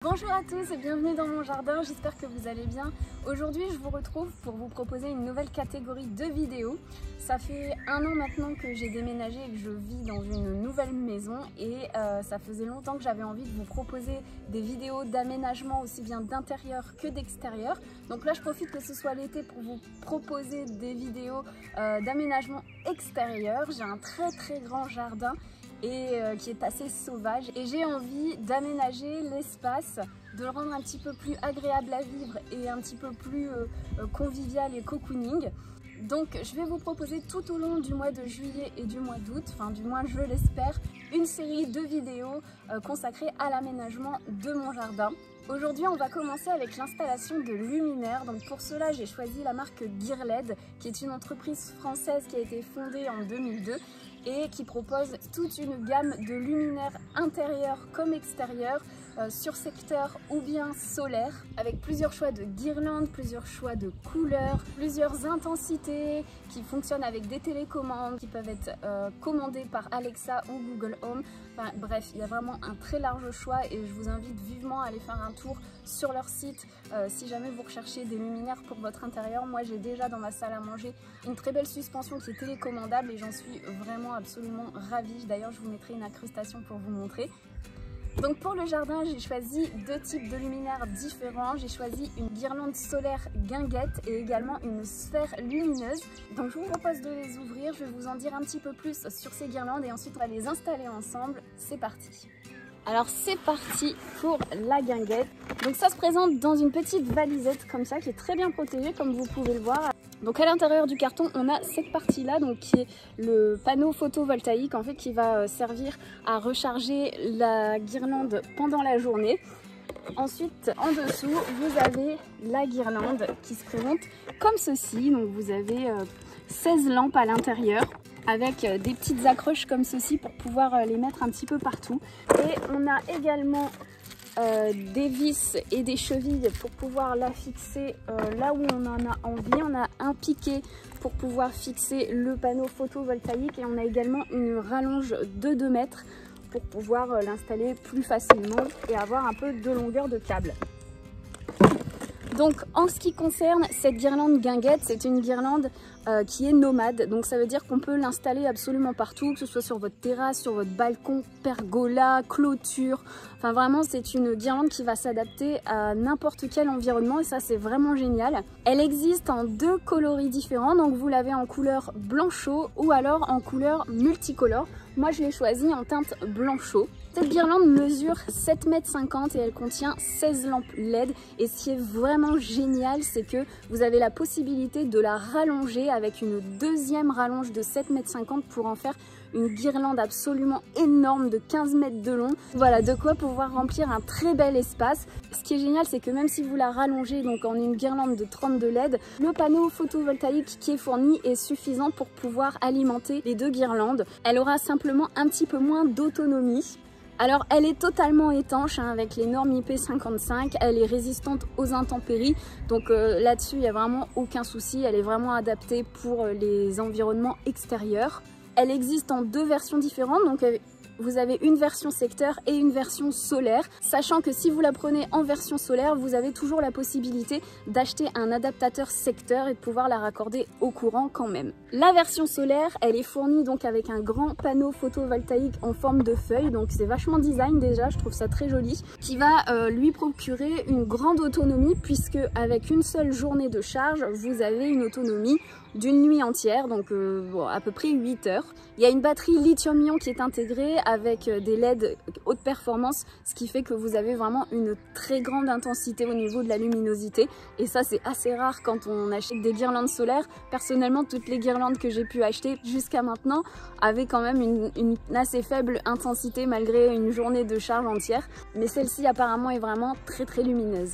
Bonjour à tous et bienvenue dans mon jardin, j'espère que vous allez bien. Aujourd'hui je vous retrouve pour vous proposer une nouvelle catégorie de vidéos. Ça fait 1 an maintenant que j'ai déménagé et que je vis dans une nouvelle maison et ça faisait longtemps que j'avais envie de vous proposer des vidéos d'aménagement aussi bien d'intérieur que d'extérieur. Donc là je profite que ce soit l'été pour vous proposer des vidéos d'aménagement extérieur. J'ai un très grand jardin et qui est assez sauvage et j'ai envie d'aménager l'espace, de le rendre un petit peu plus agréable à vivre et un petit peu plus convivial et cocooning. Donc je vais vous proposer tout au long du mois de juillet et du mois d'août, enfin du moins je l'espère, une série de vidéos consacrées à l'aménagement de mon jardin. Aujourd'hui on va commencer avec l'installation de luminaires. Donc pour cela j'ai choisi la marque Guirled, qui est une entreprise française qui a été fondée en 2002 et qui propose toute une gamme de luminaires intérieurs comme extérieurs, sur secteur ou bien solaire, avec plusieurs choix de guirlandes, plusieurs choix de couleurs, plusieurs intensités qui fonctionnent avec des télécommandes qui peuvent être commandées par Alexa ou Google Home. Enfin, bref, il y a vraiment un très large choix et je vous invite vivement à aller faire un tour sur leur site si jamais vous recherchez des luminaires pour votre intérieur. Moi j'ai déjà dans ma salle à manger une très belle suspension qui est télécommandable et j'en suis vraiment absolument ravie. D'ailleurs je vous mettrai une incrustation pour vous montrer. Donc pour le jardin, j'ai choisi 2 types de luminaires différents. J'ai choisi une guirlande solaire guinguette et également une sphère lumineuse. Donc je vous propose de les ouvrir, je vais vous en dire un petit peu plus sur ces guirlandes et ensuite on va les installer ensemble. C'est parti! Alors c'est parti pour la guinguette. Donc ça se présente dans une petite valisette comme ça qui est très bien protégée comme vous pouvez le voir. Donc à l'intérieur du carton on a cette partie là donc qui est le panneau photovoltaïque en fait qui va servir à recharger la guirlande pendant la journée. Ensuite en dessous vous avez la guirlande qui se présente comme ceci. Donc vous avez 16 lampes à l'intérieur avec des petites accroches comme ceci pour pouvoir les mettre un petit peu partout. Et on a également des vis et des chevilles pour pouvoir la fixer là où on en a envie. On a un piquet pour pouvoir fixer le panneau photovoltaïque et on a également une rallonge de 2 mètres pour pouvoir l'installer plus facilement et avoir un peu de longueur de câble. Donc en ce qui concerne cette guirlande guinguette, c'est une guirlande qui est nomade, donc ça veut dire qu'on peut l'installer absolument partout, que ce soit sur votre terrasse, sur votre balcon, pergola, clôture, enfin vraiment c'est une guirlande qui va s'adapter à n'importe quel environnement et ça c'est vraiment génial. Elle existe en 2 coloris différents, donc vous l'avez en couleur blanc-chaud ou alors en couleur multicolore. Moi je l'ai choisie en teinte blanc-chaud. Cette guirlande mesure 7,50 m et elle contient 16 lampes LED et ce qui est vraiment génial c'est que vous avez la possibilité de la rallonger avec une deuxième rallonge de 7,50 m pour en faire une guirlande absolument énorme de 15 mètres de long. Voilà de quoi pouvoir remplir un très bel espace. Ce qui est génial c'est que même si vous la rallongez donc en une guirlande de 32 LED, le panneau photovoltaïque qui est fourni est suffisant pour pouvoir alimenter les 2 guirlandes. Elle aura simplement un petit peu moins d'autonomie. Alors elle est totalement étanche avec les normes IP55, elle est résistante aux intempéries, donc là-dessus il n'y a vraiment aucun souci, elle est vraiment adaptée pour les environnements extérieurs. Elle existe en 2 versions différentes, donc vous avez une version secteur et une version solaire, sachant que si vous la prenez en version solaire, vous avez toujours la possibilité d'acheter un adaptateur secteur et de pouvoir la raccorder au courant quand même. La version solaire, elle est fournie donc avec un grand panneau photovoltaïque en forme de feuille, donc c'est vachement design déjà, je trouve ça très joli, qui va lui procurer une grande autonomie puisque avec une seule journée de charge, vous avez une autonomie d'une nuit entière, donc bon, à peu près 8 heures. Il y a une batterie lithium-ion qui est intégrée avec des LED haute performance, ce qui fait que vous avez vraiment une très grande intensité au niveau de la luminosité. Et ça c'est assez rare quand on achète des guirlandes solaires. Personnellement, toutes les guirlandes que j'ai pu acheter jusqu'à maintenant avaient quand même une assez faible intensité malgré une journée de charge entière. Mais celle-ci apparemment est vraiment très lumineuse.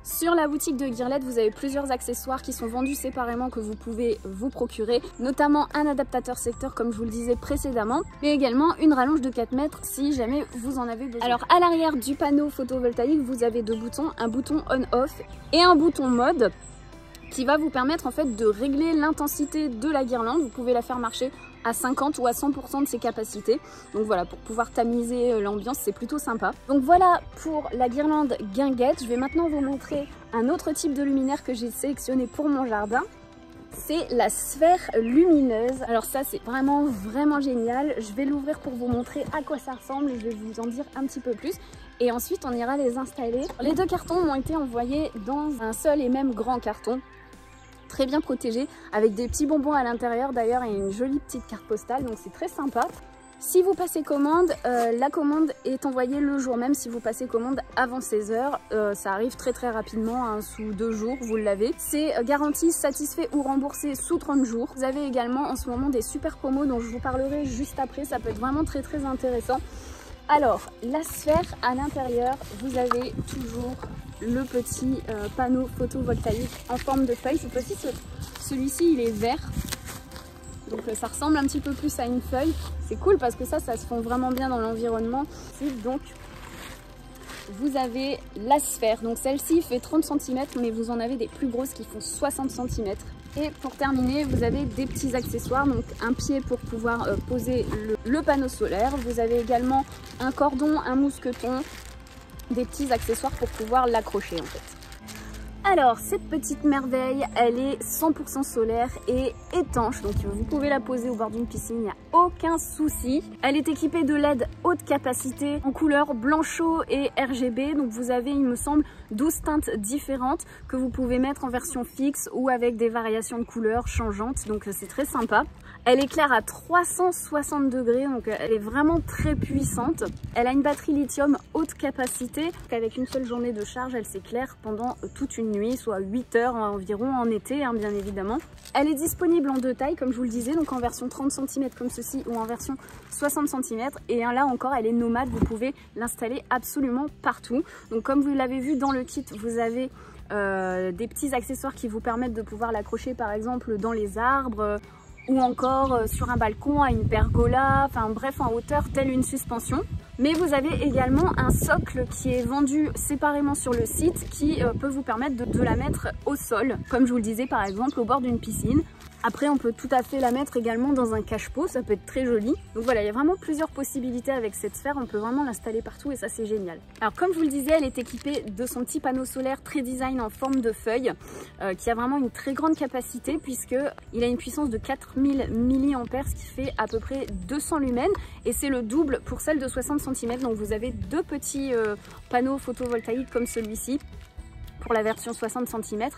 Sur la boutique de Guirled, vous avez plusieurs accessoires qui sont vendus séparément que vous pouvez vous procurer, notamment un adaptateur secteur comme je vous le disais précédemment, mais également une rallonge de 4 mètres si jamais vous en avez besoin. Alors à l'arrière du panneau photovoltaïque, vous avez 2 boutons, un bouton on-off et un bouton mode. qui va vous permettre en fait de régler l'intensité de la guirlande. Vous pouvez la faire marcher à 50 ou à 100% de ses capacités. Donc voilà, pour pouvoir tamiser l'ambiance, c'est plutôt sympa. Donc voilà pour la guirlande guinguette. Je vais maintenant vous montrer un autre type de luminaire que j'ai sélectionné pour mon jardin. C'est la sphère lumineuse. Alors ça, c'est vraiment génial. Je vais l'ouvrir pour vous montrer à quoi ça ressemble. Je vais vous en dire un petit peu plus. Et ensuite, on ira les installer. Les deux cartons m'ont été envoyés dans un seul et même grand carton, très bien protégé, avec des petits bonbons à l'intérieur d'ailleurs et une jolie petite carte postale, donc c'est très sympa. Si vous passez commande, la commande est envoyée le jour même. Si vous passez commande avant 16 h, ça arrive très rapidement, hein, sous 2 jours, vous l'avez. C'est garanti satisfait ou remboursé sous 30 jours. Vous avez également en ce moment des super promos dont je vous parlerai juste après, ça peut être vraiment très intéressant. Alors, la sphère à l'intérieur, vous avez toujours le petit panneau photovoltaïque en forme de feuille. Cette fois-ci, celui-ci, il est vert. Donc ça ressemble un petit peu plus à une feuille. C'est cool parce que ça se fond vraiment bien dans l'environnement. Donc, vous avez la sphère. Donc celle-ci fait 30 cm, mais vous en avez des plus grosses qui font 60 cm. Et pour terminer, vous avez des petits accessoires, donc un pied pour pouvoir poser le panneau solaire. Vous avez également un cordon, un mousqueton, des petits accessoires pour pouvoir l'accrocher en fait. Alors, cette petite merveille, elle est 100% solaire et étanche, donc vous pouvez la poser au bord d'une piscine, il n'y a aucun souci. Elle est équipée de LED haute capacité en couleur blanc chaud et RGB, donc vous avez, il me semble, 12 teintes différentes que vous pouvez mettre en version fixe ou avec des variations de couleurs changeantes, donc c'est très sympa. Elle éclaire à 360 degrés, donc elle est vraiment très puissante. Elle a une batterie lithium haute capacité, avec une seule journée de charge, elle s'éclaire pendant toute une nuit, soit 8 heures environ en été, hein, bien évidemment. Elle est disponible en 2 tailles, comme je vous le disais, donc en version 30 cm comme ceci ou en version 60 cm. Et là encore, elle est nomade, vous pouvez l'installer absolument partout. Donc comme vous l'avez vu dans le kit, vous avez des petits accessoires qui vous permettent de pouvoir l'accrocher par exemple dans les arbres, ou encore sur un balcon, à une pergola, enfin bref en hauteur, telle une suspension. Mais vous avez également un socle qui est vendu séparément sur le site qui peut vous permettre de la mettre au sol, comme je vous le disais par exemple au bord d'une piscine. Après on peut tout à fait la mettre également dans un cache-pot, ça peut être très joli. Donc voilà, il y a vraiment plusieurs possibilités avec cette sphère, on peut vraiment l'installer partout et ça c'est génial. Alors comme je vous le disais, elle est équipée de son petit panneau solaire très design en forme de feuille, qui a vraiment une très grande capacité puisqu'il a une puissance de 4000 mAh, ce qui fait à peu près 200 lumens et c'est le double pour celle de 60 cm. Donc vous avez 2 petits panneaux photovoltaïques comme celui-ci pour la version 60 cm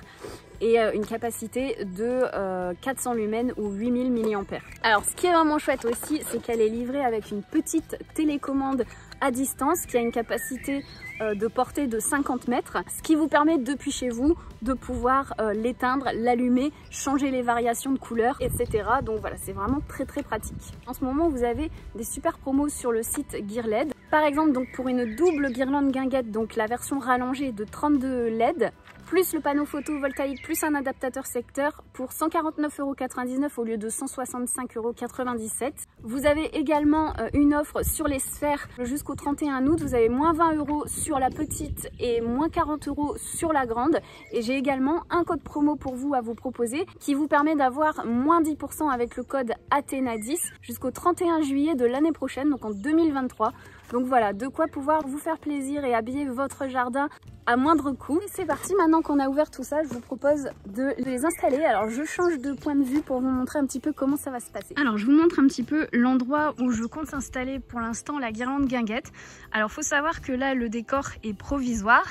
et une capacité de 400 lumens ou 8000 mAh. Alors ce qui est vraiment chouette aussi, c'est qu'elle est livrée avec une petite télécommande à distance qui a une capacité de portée de 50 mètres, ce qui vous permet depuis chez vous de pouvoir l'éteindre, l'allumer, changer les variations de couleurs, etc. Donc voilà, c'est vraiment très pratique. En ce moment, vous avez des super promos sur le site Gearled. Par exemple, donc pour une double guirlande guinguette, donc la version rallongée de 32 LED, plus le panneau photovoltaïque, plus un adaptateur secteur pour 149,99 € au lieu de 165,97 €. Vous avez également une offre sur les sphères jusqu'au 31 août. Vous avez moins 20 € sur la petite et moins 40 € sur la grande. Et j'ai également un code promo pour vous à vous proposer qui vous permet d'avoir moins 10% avec le code ATHENA10 jusqu'au 31 juillet de l'année prochaine, donc en 2023. Donc voilà, de quoi pouvoir vous faire plaisir et habiller votre jardin à moindre coût. C'est parti, maintenant qu'on a ouvert tout ça, je vous propose de les installer. Alors je change de point de vue pour vous montrer un petit peu comment ça va se passer. Alors je vous montre un petit peu l'endroit où je compte installer pour l'instant la guirlande guinguette. Alors faut savoir que là le décor est provisoire.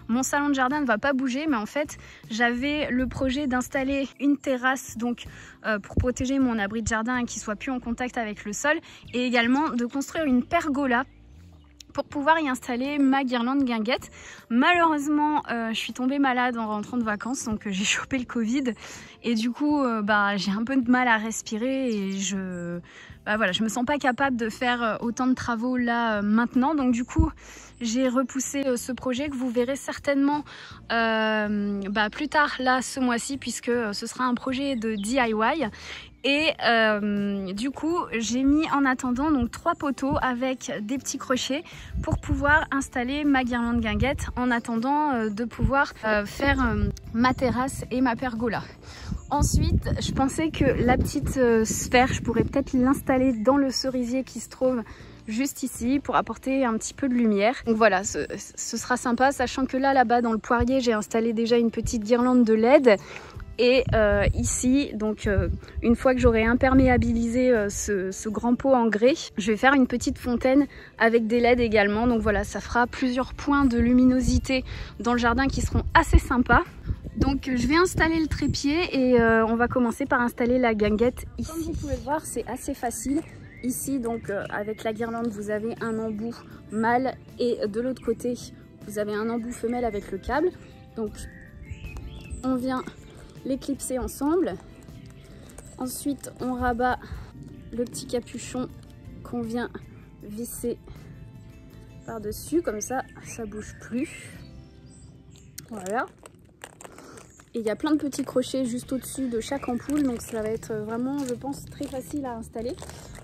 Mon salon de jardin ne va pas bouger, mais en fait j'avais le projet d'installer une terrasse donc pour protéger mon abri de jardin et qu'il soit plus en contact avec le sol, et également de construire une pergola pour pouvoir y installer ma guirlande guinguette. Malheureusement, je suis tombée malade en rentrant de vacances, donc j'ai chopé le Covid et du coup, j'ai un peu de mal à respirer et je me sens pas capable de faire autant de travaux là maintenant. Donc du coup, j'ai repoussé ce projet que vous verrez certainement plus tard là ce mois-ci, puisque ce sera un projet de DIY. Et du coup j'ai mis en attendant donc 3 poteaux avec des petits crochets pour pouvoir installer ma guirlande guinguette en attendant de pouvoir faire ma terrasse et ma pergola. Ensuite je pensais que la petite sphère je pourrais peut-être l'installer dans le cerisier qui se trouve juste ici pour apporter un petit peu de lumière. Donc voilà, ce sera sympa, sachant que là-bas dans le poirier j'ai installé déjà une petite guirlande de LED. Et ici, donc une fois que j'aurai imperméabilisé ce grand pot en grès, je vais faire une petite fontaine avec des LED également. Donc voilà, ça fera plusieurs points de luminosité dans le jardin qui seront assez sympas. Donc je vais installer le trépied et on va commencer par installer la guinguette ici. Comme vous pouvez le voir, c'est assez facile. Ici, donc avec la guirlande, vous avez un embout mâle et de l'autre côté, vous avez un embout femelle avec le câble. Donc on vient l'éclipser ensemble. Ensuite on rabat le petit capuchon qu'on vient visser par dessus, comme ça bouge plus. Voilà, et il y a plein de petits crochets juste au dessus de chaque ampoule, donc ça va être vraiment, je pense, très facile à installer.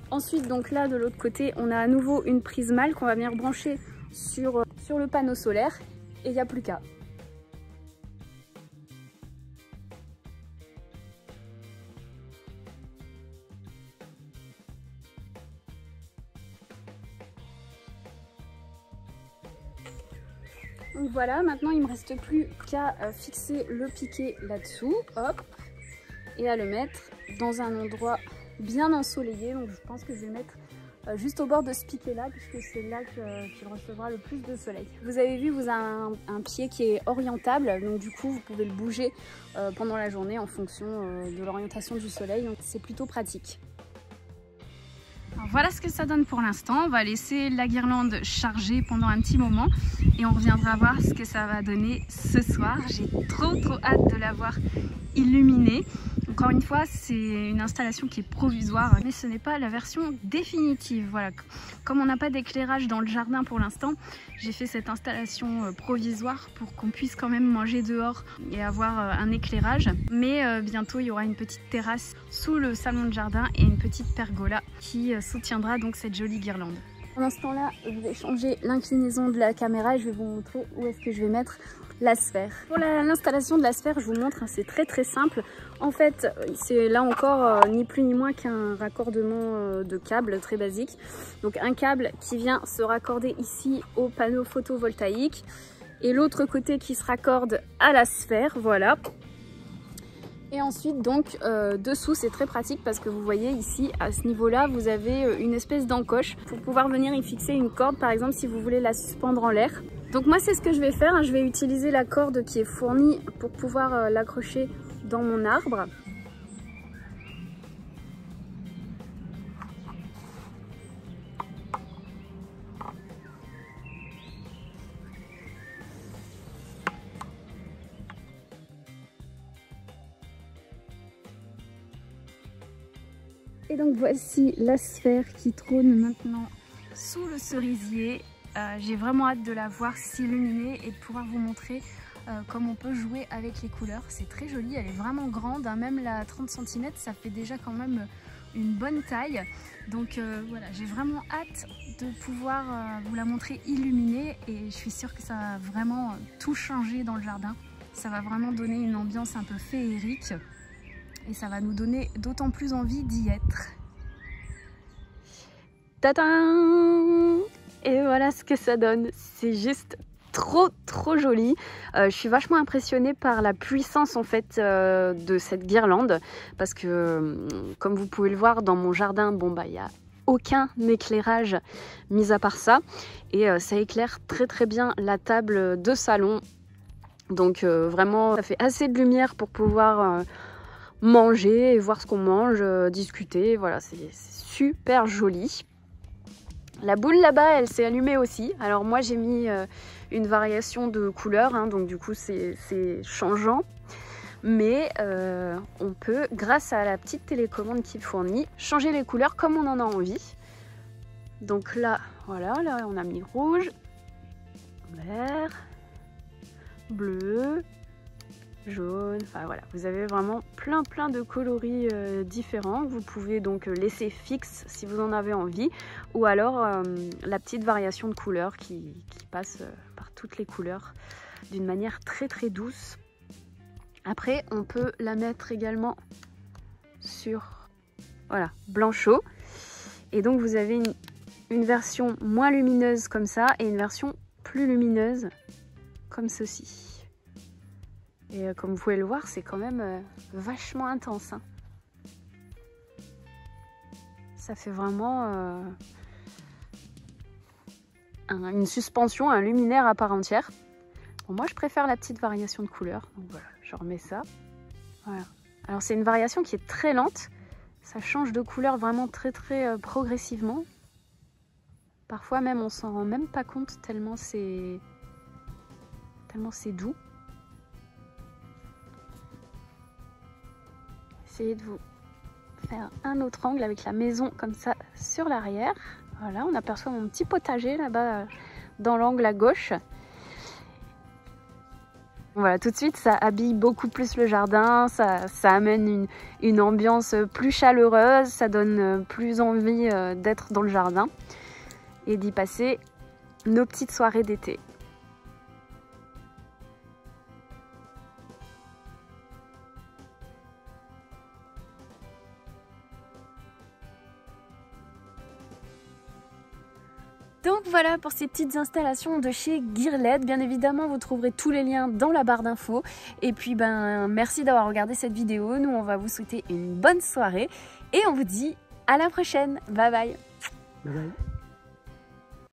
Ensuite donc là de l'autre côté on a à nouveau une prise mâle qu'on va venir brancher sur le panneau solaire et il n'y a plus qu'à. Donc voilà, maintenant il ne me reste plus qu'à fixer le piquet là-dessous, hop, et à le mettre dans un endroit bien ensoleillé. Donc je pense que je vais le mettre juste au bord de ce piquet là, puisque c'est là qu'il recevra le plus de soleil. Vous avez vu, vous avez un pied qui est orientable, donc du coup vous pouvez le bouger pendant la journée en fonction de l'orientation du soleil, donc c'est plutôt pratique. Alors voilà ce que ça donne pour l'instant. On va laisser la guirlande charger pendant un petit moment et on reviendra voir ce que ça va donner ce soir. J'ai trop hâte de la voir illuminée. Encore une fois, c'est une installation qui est provisoire, mais ce n'est pas la version définitive. Voilà, comme on n'a pas d'éclairage dans le jardin pour l'instant, j'ai fait cette installation provisoire pour qu'on puisse quand même manger dehors et avoir un éclairage. Mais bientôt, il y aura une petite terrasse sous le salon de jardin et une petite pergola qui soutiendra donc cette jolie guirlande. Pour l'instant là, je vais changer l'inclinaison de la caméra et je vais vous montrer où est-ce que je vais mettre la sphère. Pour l'installation de la sphère, je vous montre, hein, c'est très simple. En fait, c'est là encore ni plus ni moins qu'un raccordement de câble très basique. Donc un câble qui vient se raccorder ici au panneau photovoltaïque et l'autre côté qui se raccorde à la sphère, voilà. Et ensuite donc dessous c'est très pratique parce que vous voyez ici à ce niveau là vous avez une espèce d'encoche pour pouvoir venir y fixer une corde, par exemple si vous voulez la suspendre en l'air. Donc moi c'est ce que je vais faire, hein. Je vais utiliser la corde qui est fournie pour pouvoir l'accrocher dans mon arbre. Et donc voici la sphère qui trône maintenant sous le cerisier. J'ai vraiment hâte de la voir s'illuminer et de pouvoir vous montrer comme on peut jouer avec les couleurs. C'est très joli, elle est vraiment grande, hein. Même la 30 cm ça fait déjà quand même une bonne taille. Donc voilà, j'ai vraiment hâte de pouvoir vous la montrer illuminée et je suis sûre que ça va vraiment tout changer dans le jardin. Ça va vraiment donner une ambiance un peu féerique. Et ça va nous donner d'autant plus envie d'y être. Tadam! Et voilà ce que ça donne. C'est juste trop joli. Je suis vachement impressionnée par la puissance en fait de cette guirlande. Parce que comme vous pouvez le voir dans mon jardin, bon bah il n'y a aucun éclairage mis à part ça. Et ça éclaire très bien la table de salon. Donc vraiment ça fait assez de lumière pour pouvoir manger et voir ce qu'on mange, discuter, voilà, c'est super joli. La boule là-bas, elle s'est allumée aussi. Alors moi j'ai mis une variation de couleur, hein, donc du coup c'est changeant. Mais on peut, grâce à la petite télécommande qu'il fournit, changer les couleurs comme on en a envie. Donc là, voilà, là on a mis rouge, vert, bleu, jaune, enfin voilà, vous avez vraiment plein de coloris différents. Vous pouvez donc laisser fixe si vous en avez envie, ou alors la petite variation de couleurs qui passe par toutes les couleurs d'une manière très douce. Après on peut la mettre également sur voilà, blanchot, et donc vous avez une version moins lumineuse comme ça et une version plus lumineuse comme ceci. Et comme vous pouvez le voir, c'est quand même vachement intense, hein. Ça fait vraiment une suspension, un luminaire à part entière. Bon, moi, je préfère la petite variation de couleur. Donc voilà, je remets ça. Voilà. Alors, c'est une variation qui est très lente. Ça change de couleur vraiment très progressivement. Parfois même, on s'en rend même pas compte tellement c'est doux. Essayez de vous faire un autre angle avec la maison comme ça sur l'arrière. Voilà, on aperçoit mon petit potager là-bas dans l'angle à gauche. Voilà, tout de suite ça habille beaucoup plus le jardin, ça amène une ambiance plus chaleureuse, ça donne plus envie d'être dans le jardin et d'y passer nos petites soirées d'été. Donc voilà pour ces petites installations de chez Gearled. Bien évidemment, vous trouverez tous les liens dans la barre d'infos. Et puis merci d'avoir regardé cette vidéo. Nous, on va vous souhaiter une bonne soirée et on vous dit à la prochaine. Bye bye. Bye bye.